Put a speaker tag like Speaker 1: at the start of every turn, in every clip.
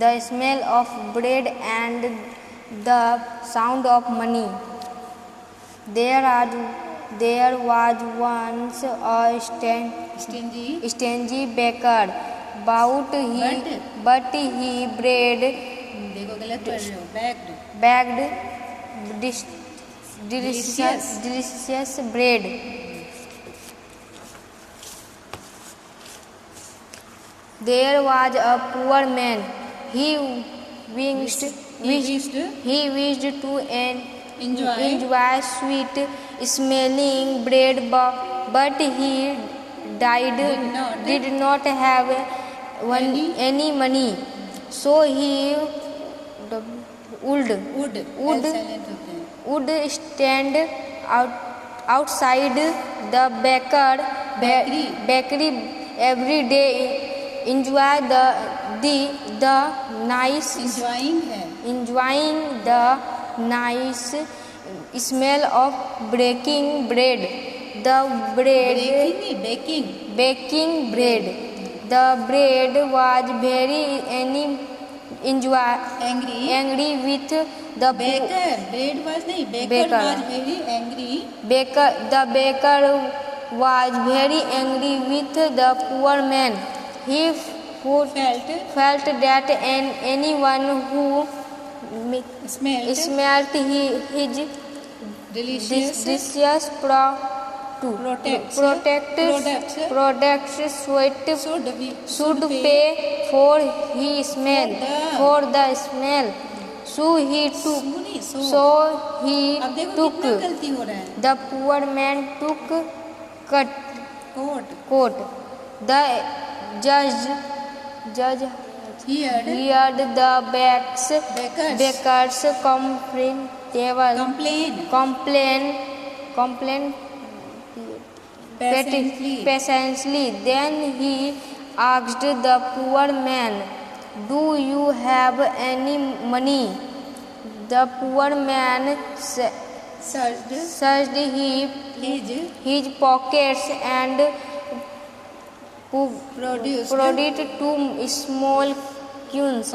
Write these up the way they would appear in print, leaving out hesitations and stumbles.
Speaker 1: the smell of bread and the sound of money. There was once a stingy baker, but he baked delicious bread. There was a poor man. He wished to enjoy sweet smelling bread, but he did not have any money. So he would stand outside the bakery every day, enjoying the nice smell of baking bread. Baking bread. The bread was very angry with the
Speaker 2: baker. Bread was nahi. Baker was very angry.
Speaker 1: The baker was very angry with the poor man. He felt that anyone who smelt his delicious products should pay for the smell. So he took the poor man took court. The judge heard the baker's complaint patiently. Then he asked the poor man, "Do you have any money?" The poor man searched his pockets and produced 2 small coins.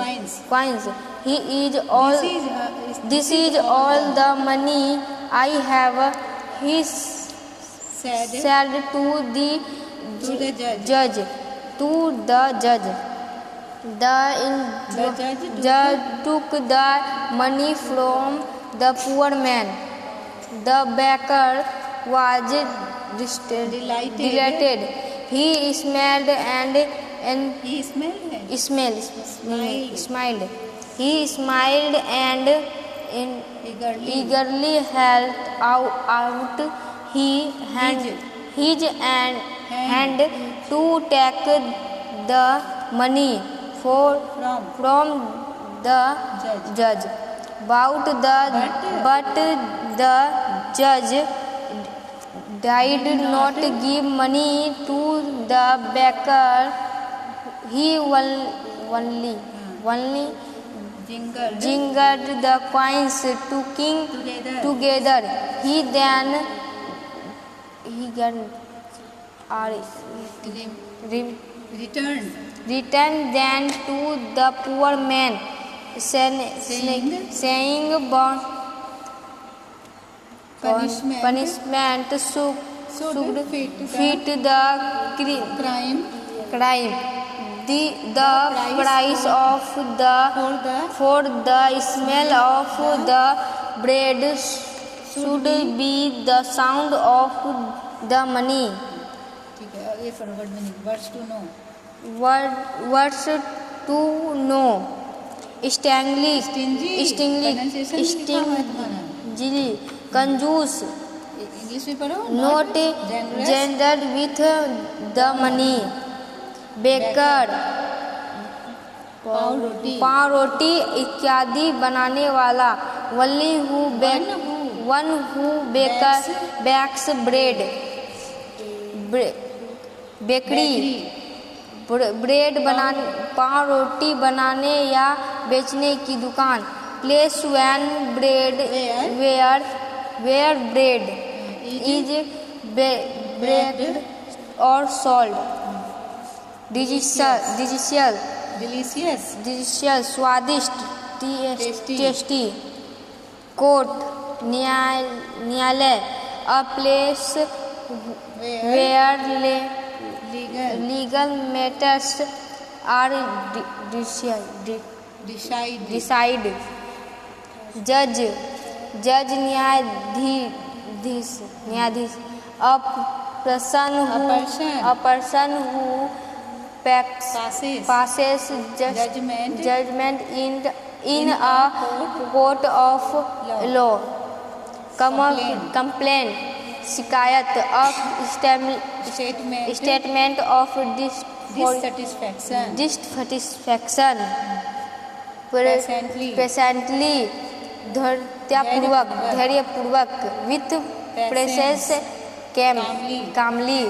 Speaker 1: This is all the money I have, he said to the judge. The judge took the money from the poor man. The baker was delighted. He smiled and eagerly held out his hand to take the money from the judge. But the judge did not give money to the baker. He only jingled the coins together. He returned then to the poor man, saying punishment should fit the crime. The price for the smell of the bread should be the sound of the money. Words to know. Stingy, कंजूस, not gendered with the money, baker, पाव रोटी इत्यादि बनाने वाला, one who bakes bread, bakery, bread बनाने, पाव रोटी बनाने या बेचने की दुकान, place when bread where bread is baked or sold, digital
Speaker 2: delicious
Speaker 1: स्वादिष्ट, टेस्टी। कोर्ट, न्यायालय, a place where legal matters are decide. जज, न्यायाधीश। A person who passes judgment in a court of law। complaint, शिकायत। अ statement of dissatisfaction। presently, धैर्यपूर्वक। with presence, calmly।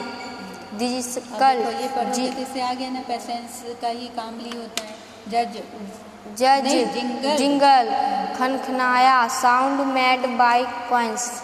Speaker 2: कल ये पढ़ोगे तो इससे आगे ना पेशेंस का ही कामली होता है।
Speaker 1: जज, जिंगल, खनखनाया, साउंड मेड बाय कॉइंस।